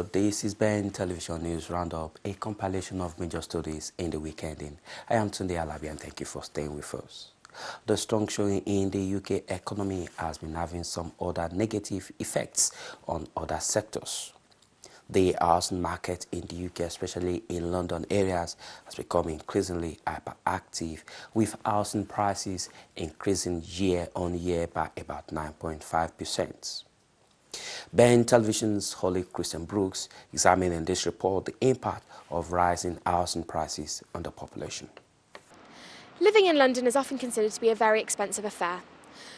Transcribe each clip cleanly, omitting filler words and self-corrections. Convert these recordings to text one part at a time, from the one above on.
Hello, this is Ben Television News Roundup, a compilation of major stories in the week ending. I am Tunde Alabi and thank you for staying with us. The strong showing in the UK economy has been having some other negative effects on other sectors. The housing market in the UK, especially in London areas, has become increasingly hyperactive, with housing prices increasing year on year by about 9.5%. Ben Television's Holly Christian Brooks examined in this report the impact of rising housing prices on the population. Living in London is often considered to be a very expensive affair.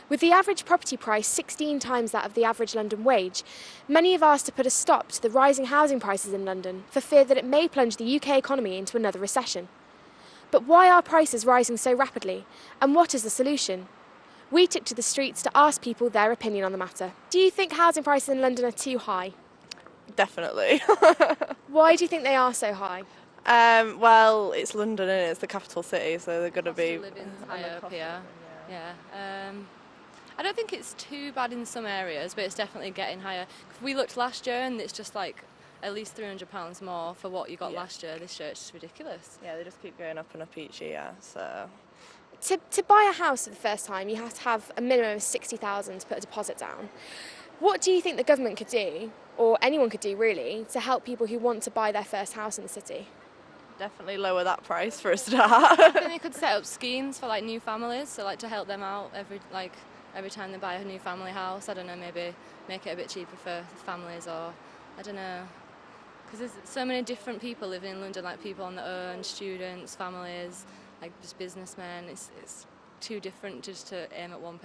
With the average property price 16 times that of the average London wage, many have asked to put a stop to the rising housing prices in London for fear that it may plunge the UK economy into another recession. But why are prices rising so rapidly, and what is the solution? We took to the streets to ask people their opinion on the matter. Do you think housing prices in London are too high? Definitely. Why do you think they are so high? Well, it's London and it's the capital city, so they're going to be higher up here. Yeah. I don't think it's too bad in some areas, but it's definitely getting higher. We looked last year and it's just like at least £300 more for what you got last year. This year it's just ridiculous. Yeah, they just keep going up and up each year. So To buy a house for the first time, you have to have a minimum of £60,000 to put a deposit down. What do you think the government could do, or anyone could do really, to help people who want to buy their first house in the city? definitely lower that price for a start. I think they could set up schemes for like new families, so like to help them out every time they buy a new family house. I don't know, maybe make it a bit cheaper for families, or I don't know, because there's so many different people living in London, like people on their own, students, families, like just businessmen. It's too different just to aim at one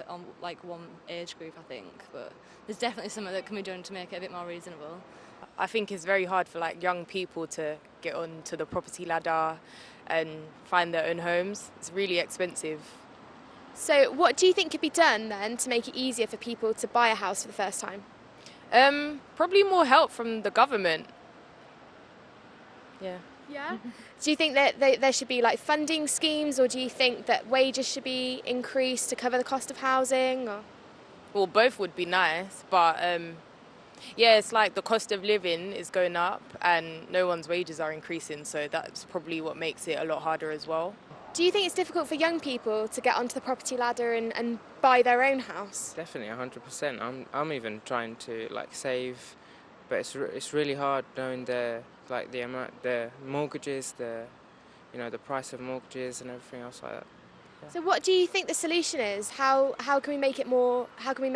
age group, I think. But there's definitely something that can be done to make it a bit more reasonable. I think it's very hard for like young people to get onto the property ladder and find their own homes. It's really expensive. So what do you think could be done then to make it easier for people to buy a house for the first time? Probably more help from the government. Yeah. Yeah? Do you think that there should be like funding schemes, or do you think that wages should be increased to cover the cost of housing? Or? Well, both would be nice, but yeah, it's like the cost of living is going up and no one's wages are increasing, so that's probably what makes it a lot harder as well. Do you think it's difficult for young people to get onto the property ladder and buy their own house? Definitely, 100%. I'm even trying to like save, but it's really hard knowing the mortgages, the price of mortgages and everything else like that. Yeah. So what do you think the solution is? How can we make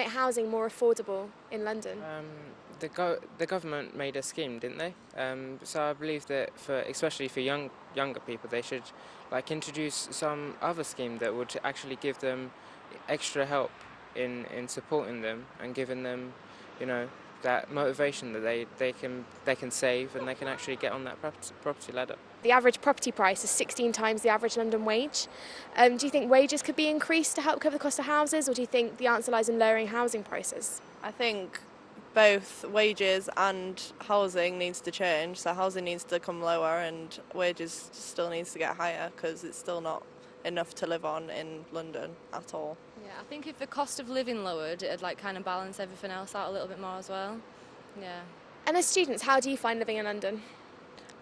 housing more affordable in London? The government made a scheme, didn't they? So I believe that especially for younger people, they should like introduce some other scheme that would actually give them extra help in supporting them and giving them, that motivation that they can save and they can actually get on that property ladder. The average property price is 16 times the average London wage. Do you think wages could be increased to help cover the cost of houses, or do you think the answer lies in lowering housing prices? I think both wages and housing needs to change. So housing needs to come lower and wages still needs to get higher, because it's still not enough to live on in London at all. Yeah, I think if the cost of living lowered, it'd like kind of balance everything else out a little bit more as well. Yeah. And as students, how do you find living in London?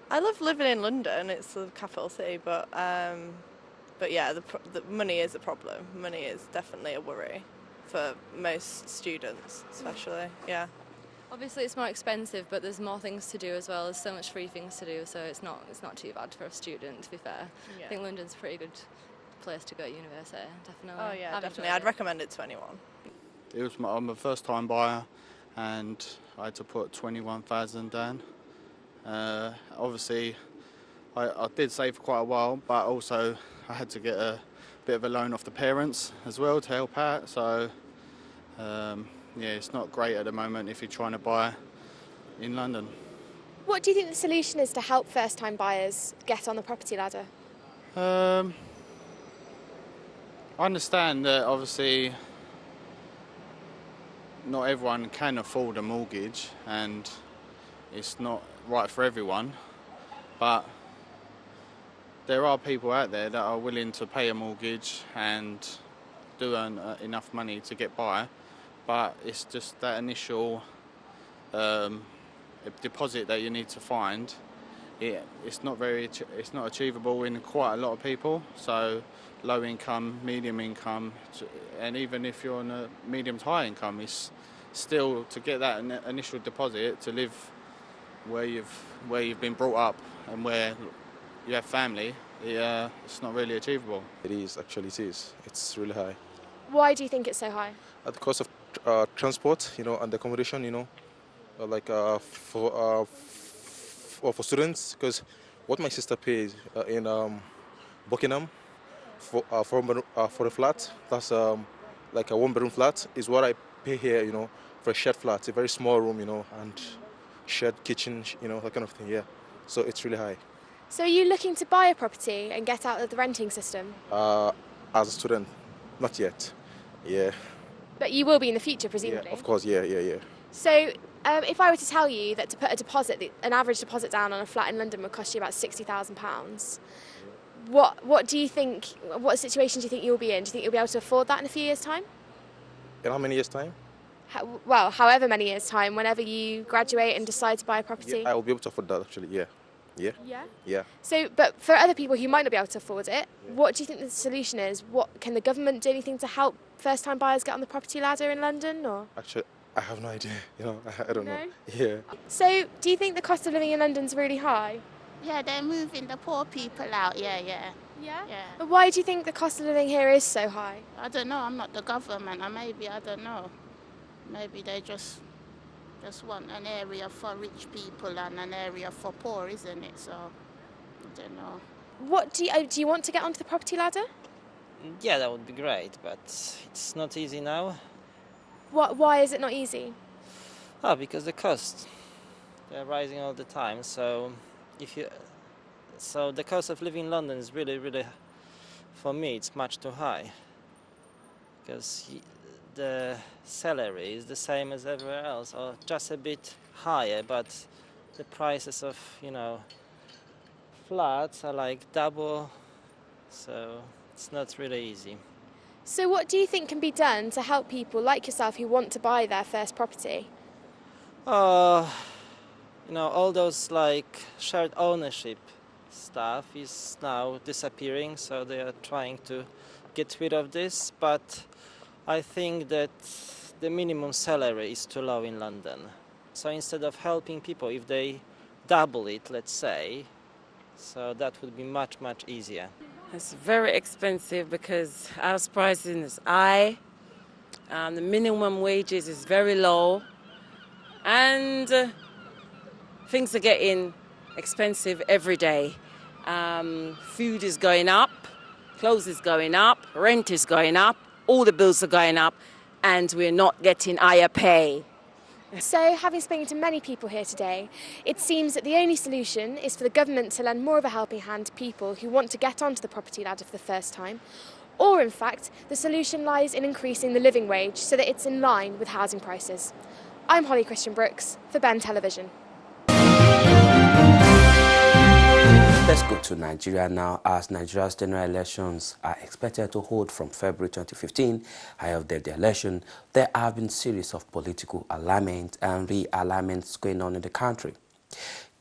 I love living in London. It's the capital city, but yeah, the money is a problem. Money is definitely a worry for most students, especially. Yeah. Obviously, it's more expensive, but there's more things to do as well. There's so much free things to do, so it's not too bad for a student. To be fair, yeah. I think London's a pretty good place to go at university. Definitely. Oh yeah, definitely. I'd recommend it to anyone. I'm a first-time buyer, and I had to put 21,000 down. Obviously, I did save for quite a while, but also I had to get a bit of a loan off the parents as well to help out. So yeah, it's not great at the moment if you're trying to buy in London. What do you think the solution is to help first-time buyers get on the property ladder? I understand that obviously not everyone can afford a mortgage and it's not right for everyone, but there are people out there that are willing to pay a mortgage and do earn enough money to get by, but it's just that initial deposit that you need to find, it's not achievable in quite a lot of people. So low income, medium income, and even if you're on a medium to high income, it's still to get that initial deposit to live where you've been brought up and where you have family. It's not really achievable. It is, actually it is. It's really high. Why do you think it's so high? At the cost of transport, and accommodation, like for students, because what my sister pays in Buckingham for a flat, that's like a one-bedroom flat, is what I pay here, for a shared flat, a very small room, and shared kitchen, that kind of thing, yeah. So it's really high. So are you looking to buy a property and get out of the renting system? As a student, not yet, yeah. But you will be in the future, presumably? Yeah, of course, yeah. So if I were to tell you that to put a deposit, an average deposit down on a flat in London would cost you about £60,000, what do you think, what situation do you think you'll be in? Do you think you'll be able to afford that in a few years' time? In how many years' time? Well, however many years' time, whenever you graduate and decide to buy a property. Yeah, I will be able to afford that, actually, yeah. Yeah. So, but for other people who might not be able to afford it, what do you think the solution is? Can the government do anything to help first-time buyers get on the property ladder in London, or? Actually, I have no idea. I don't know. Yeah. So, do you think the cost of living in London's really high? Yeah, they're moving the poor people out. Yeah. Yeah. But why do you think the cost of living here is so high? I don't know. I'm not the government. I don't know. Maybe they just want an area for rich people and an area for poor, isn't it? So, I don't know. What do you want to get onto the property ladder? Yeah, that would be great, but it's not easy now. Why is it not easy? Because the costs, they're rising all the time. So the cost of living in London is really, really, for me, it's much too high. Because the salary is the same as everywhere else, or just a bit higher, but the prices of, flats are like double, so it's not really easy. So what do you think can be done to help people like yourself who want to buy their first property? All those like shared ownership stuff is now disappearing, so they are trying to get rid of this, but I think that the minimum salary is too low in London. So instead of helping people, if they double it, let's say, so that would be much, much easier. It's very expensive because house pricing is high, the minimum wages is very low, and things are getting expensive every day. Food is going up, clothes is going up, rent is going up, all the bills are going up, and we're not getting higher pay. So, having spoken to many people here today, it seems that the only solution is for the government to lend more of a helping hand to people who want to get onto the property ladder for the first time, or in fact, the solution lies in increasing the living wage so that it's in line with housing prices. I'm Holly Christian Brooks for Ben Television. Let's go to Nigeria now, as Nigeria's general elections are expected to hold from February 2015. Ahead of the election, there have been a series of political alignment and realignments going on in the country.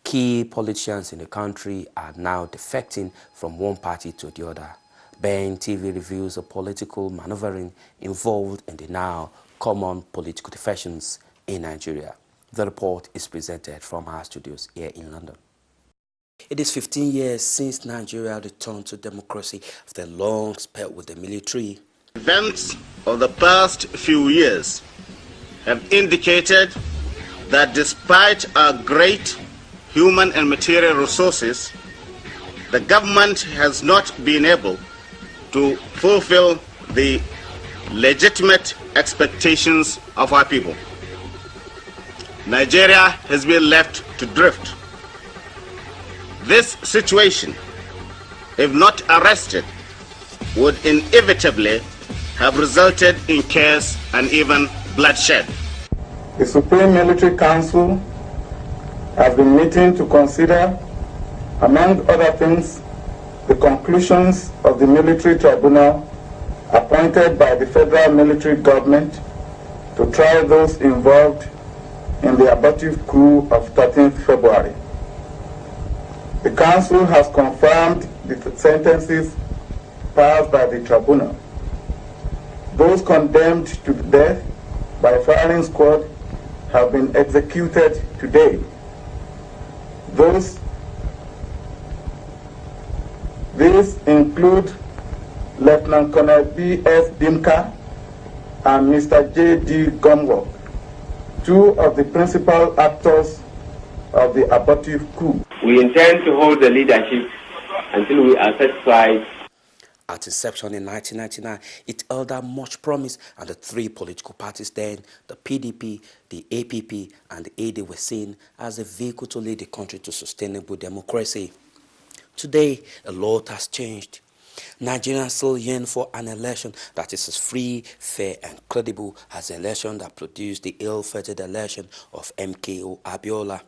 Key politicians in the country are now defecting from one party to the other. Ben TV reveals the political maneuvering involved in the now common political defections in Nigeria. The report is presented from our studios here in London. It is 15 years since Nigeria returned to democracy after a long spell with the military. Events of the past few years have indicated that despite our great human and material resources, the government has not been able to fulfill the legitimate expectations of our people. Nigeria has been left to drift. This situation, if not arrested, would inevitably have resulted in chaos and even bloodshed. The Supreme Military Council has been meeting to consider, among other things, the conclusions of the military tribunal appointed by the federal military government to try those involved in the abortive coup of 13th February. The Council has confirmed the sentences passed by the tribunal. Those condemned to death by firing squad have been executed today. These include Lieutenant Colonel B.S. Dimka and Mr. J.D. Gumwalk, two of the principal actors of the abortive coup. We intend to hold the leadership until we are satisfied. At inception in 1999, it held out much promise, and the three political parties then, the PDP, the APP, and the AD, were seen as a vehicle to lead the country to sustainable democracy. Today, a lot has changed. Nigerians still yearn for an election that is as free, fair, and credible as the election that produced the ill-fated election of MKO Abiola.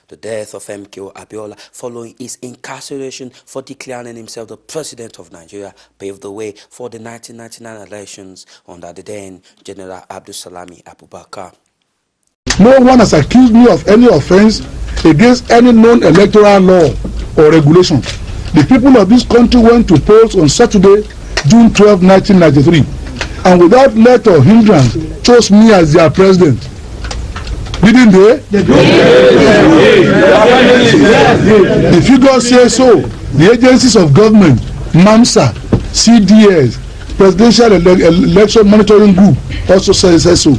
The death of MKO Abiola, following his incarceration for declaring himself the president of Nigeria, paved the way for the 1999 elections under the then General Abdulsalami Abubakar. No one has accused me of any offense against any known electoral law or regulation. The people of this country went to polls on Saturday, June 12, 1993, and without let or hindrance chose me as their president. Didn't they? The figures say so. The agencies of government, MAMSA, CDS, Presidential Election Monitoring Group also says so.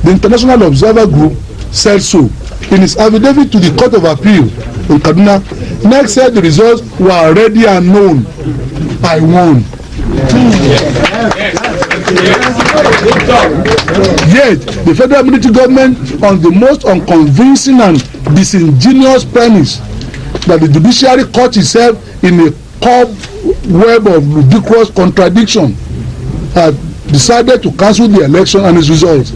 The International Observer Group said so. In its affidavit to the Court of Appeal in Kaduna, NEC said the results were already unknown. I won. Yet, the federal military government, on the most unconvincing and disingenuous premise that the judiciary caught itself in a cobweb of ridiculous contradiction, had decided to cancel the election and its results.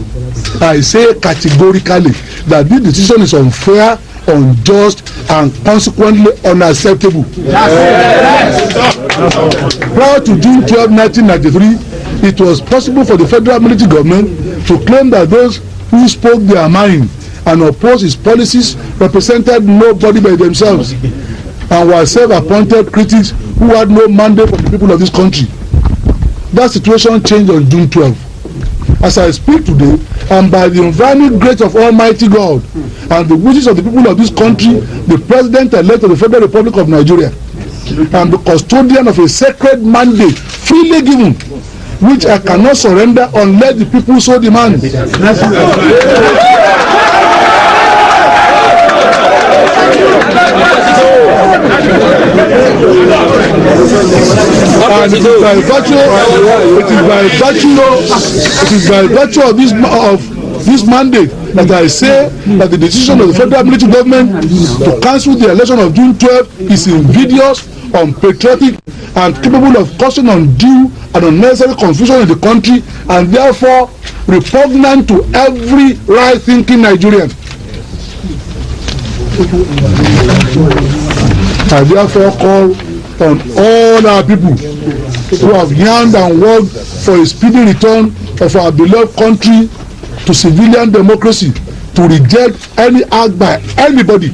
I say categorically that this decision is unfair, unjust, and consequently unacceptable. Prior to June 12, 1993, it was possible for the federal military government to claim that those who spoke their mind and opposed its policies represented nobody by themselves and were self-appointed critics who had no mandate from the people of this country. That situation changed on June 12. As I speak today, and by the infinite grace of Almighty God and the wishes of the people of this country, the President-elect of the Federal Republic of Nigeria, and the custodian of a sacred mandate freely given, which I cannot surrender unless the people so demand. And it is by virtue of this mandate that I say that the decision of the federal military government to cancel the election of June 12 is invidious, unpatriotic, and capable of causing undue and unnecessary confusion in the country, and therefore repugnant to every right-thinking Nigerian. I therefore call on all our people who have yearned and worked for a speedy return of our beloved country to civilian democracy to reject any act by anybody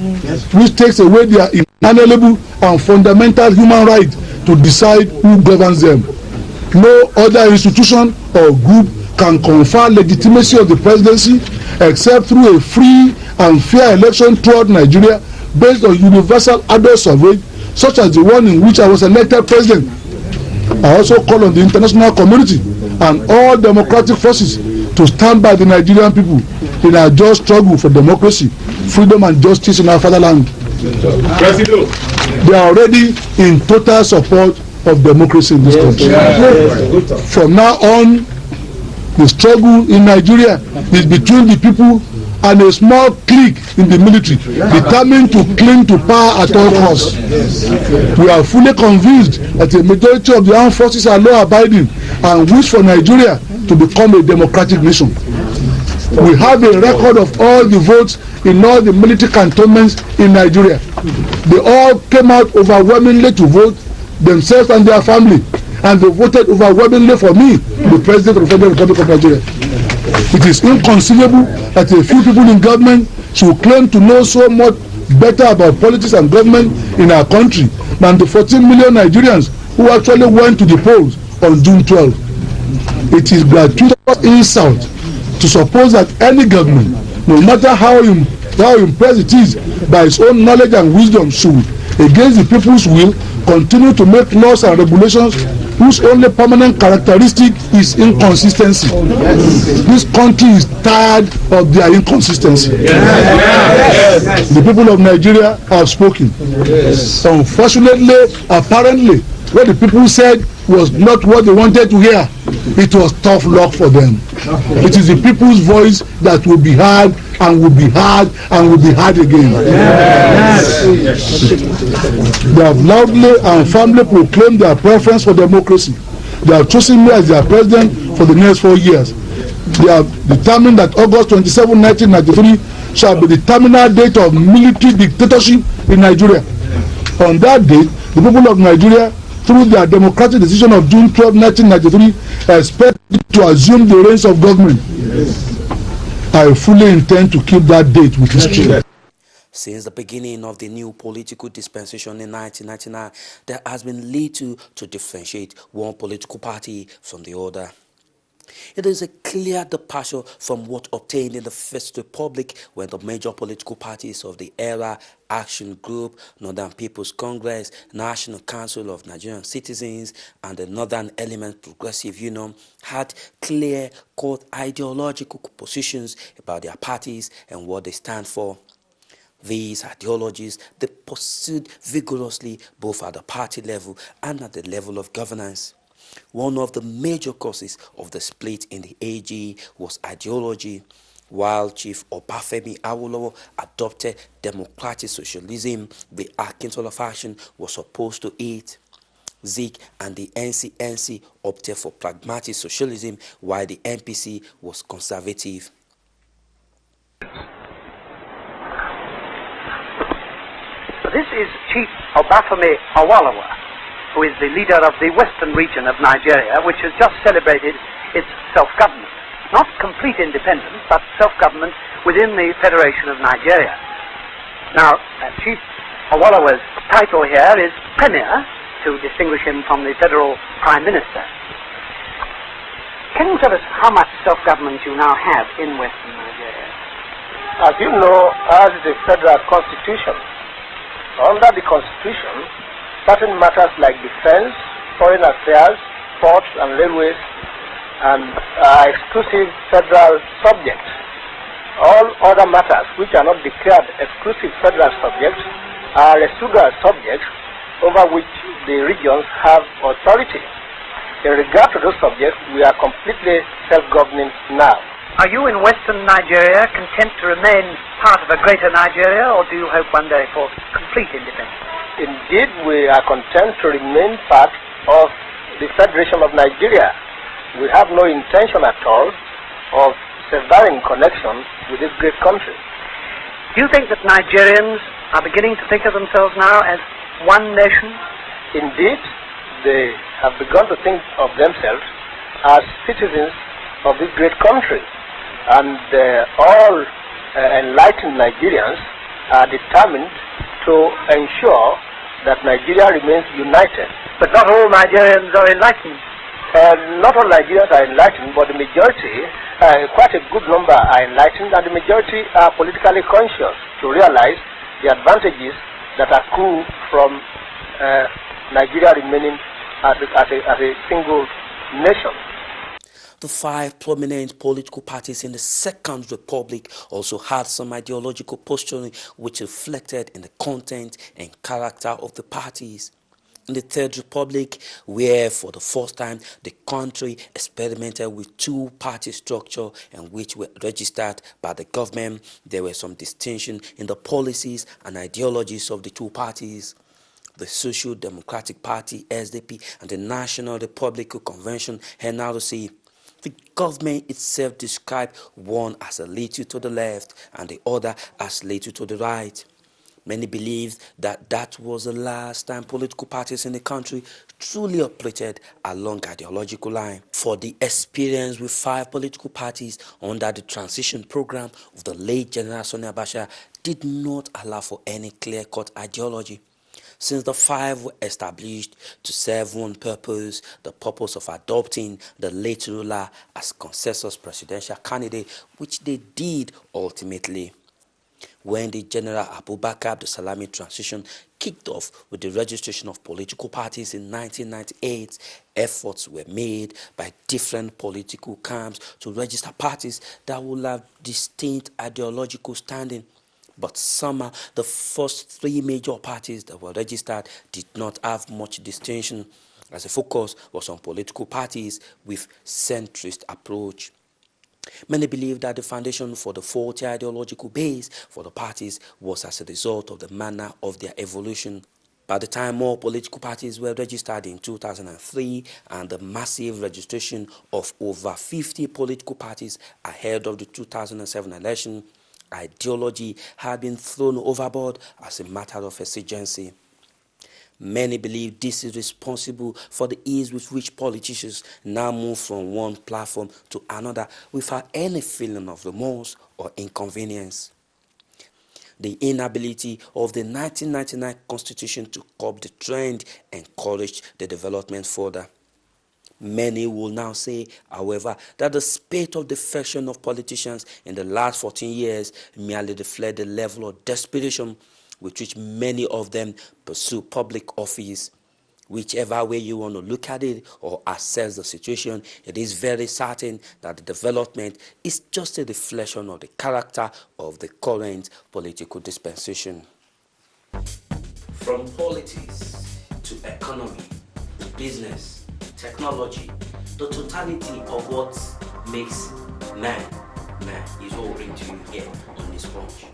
which takes away their inalienable and fundamental human right to decide who governs them. No other institution or group can confer legitimacy of the presidency except through a free and fair election throughout Nigeria based on universal adult suffrage, such as the one in which I was elected president. I also call on the international community and all democratic forces to stand by the Nigerian people in our just struggle for democracy, freedom, and justice in our fatherland. They are already in total support of democracy in this country. From now on, the struggle in Nigeria is between the people and a small clique in the military determined to cling to power at all costs. We are fully convinced that a majority of the armed forces are law-abiding and wish for Nigeria to become a democratic nation. We have a record of all the votes in all the military cantonments in Nigeria. They all came out overwhelmingly to vote, themselves and their family, and they voted overwhelmingly for me, the President of the Federal Republic of Nigeria. It is inconceivable that a few people in government should claim to know so much better about politics and government in our country than the 14 million Nigerians who actually went to the polls on June 12. It is gratuitous insult to suppose that any government, no matter how impressed it is by its own knowledge and wisdom, should, against the people's will, continue to make laws and regulations whose only permanent characteristic is inconsistency. This country is tired of their inconsistency. The people of Nigeria have spoken. Unfortunately, apparently, what the people said was not what they wanted to hear. It was tough luck for them. It is the people's voice that will be heard and will be heard and will be heard again. They have loudly and firmly proclaimed their preference for democracy. They have chosen me as their president for the next 4 years. They have determined that August 27, 1993 shall be the terminal date of military dictatorship in Nigeria. On that date, the people of Nigeria, through their democratic decision of June 12, 1993, expect to assume the reins of government. I fully intend to keep that date with history. Since the beginning of the new political dispensation in 1999, there has been little to differentiate one political party from the other. It is a clear departure from what obtained in the First Republic, when the major political parties of the era, Action Group, Northern People's Congress, National Council of Nigerian Citizens, and the Northern Element Progressive Union, had clear-cut ideological positions about their parties and what they stand for. These ideologies they pursued vigorously both at the party level and at the level of governance. One of the major causes of the split in the AG was ideology. While Chief Obafemi Awolowo adopted democratic socialism, the Akintola faction was opposed to it. Zik and the NCNC opted for pragmatic socialism, while the NPC was conservative. This is Chief Obafemi Awolowo, who is the leader of the western region of Nigeria, which has just celebrated its self-government. Not complete independence, but self-government within the Federation of Nigeria. Now, Chief Awolowo's title here is Premier, to distinguish him from the Federal Prime Minister. Can you tell us how much self-government you now have in western Nigeria? As you know, ours is a federal constitution. Under the constitution, certain matters like defense, foreign affairs, ports and railways are exclusive federal subjects. All other matters which are not declared exclusive federal subjects are residual subjects over which the regions have authority. In regard to those subjects, we are completely self-governing now. Are you in western Nigeria content to remain part of a greater Nigeria, or do you hope one day for complete independence? Indeed, we are content to remain part of the Federation of Nigeria. We have no intention at all of severing connection with this great country. Do you think that Nigerians are beginning to think of themselves now as one nation? Indeed, they have begun to think of themselves as citizens of this great country. And all enlightened Nigerians are determined to ensure that Nigeria remains united. But not all Nigerians are enlightened. Not all Nigerians are enlightened, but the majority, quite a good number, are enlightened, and the majority are politically conscious to realize the advantages that accrue from Nigeria remaining as a single nation. The 5 prominent political parties in the Second Republic also had some ideological posturing which reflected in the content and character of the parties. In the Third Republic, where for the first time the country experimented with 2-party structure and which were registered by the government, there were some distinction in the policies and ideologies of the 2 parties. The Social Democratic Party, SDP, and the National Republican Convention, NRC. The government itself described one as a little to the left and the other as little to the right. Many believe that that was the last time political parties in the country truly operated along ideological line. For the experience with 5 political parties under the transition program of the late General Sani Abacha did not allow for any clear-cut ideology. Since the 5 were established to serve one purpose, the purpose of adopting the late ruler as consensus presidential candidate, which they did ultimately. When the General Abubakar Abdulsalami transition kicked off with the registration of political parties in 1998, efforts were made by different political camps to register parties that would have distinct ideological standing. But somehow, the first 3 major parties that were registered did not have much distinction, as the focus was on political parties with centrist approach. Many believe that the foundation for the faulty ideological base for the parties was as a result of the manner of their evolution. By the time more political parties were registered in 2003 and the massive registration of over 50 political parties ahead of the 2007 election, ideology had been thrown overboard as a matter of exigency. Many believe this is responsible for the ease with which politicians now move from one platform to another without any feeling of remorse or inconvenience. The inability of the 1999 Constitution to curb the trend encouraged the development further. Many will now say, however, that the spate of defection of politicians in the last 14 years merely reflect the level of desperation with which many of them pursue public office. Whichever way you want to look at it or assess the situation, it is very certain that the development is just a reflection of the character of the current political dispensation. From politics to economy, to business, technology, the totality of what makes man is what we bring to you here on this Punch.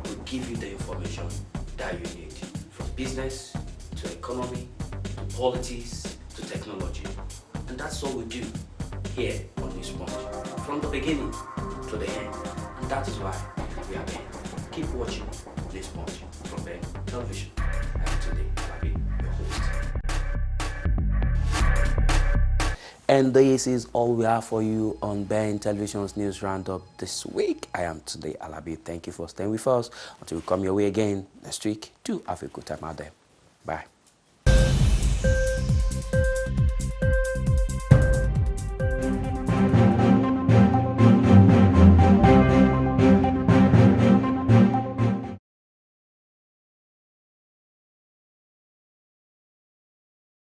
We give you the information that you need, from business to economy, to politics, to technology. And that's all we do here on this Punch, from the beginning to the end. And that is why we are here. Keep watching this Punch from Ben Television. And today, I'll be your host. And this is all we have for you on Ben Television's News Roundup this week. I am today Alabi. Thank you for staying with us. Until we come your way again next week, do have a good time out there. Bye.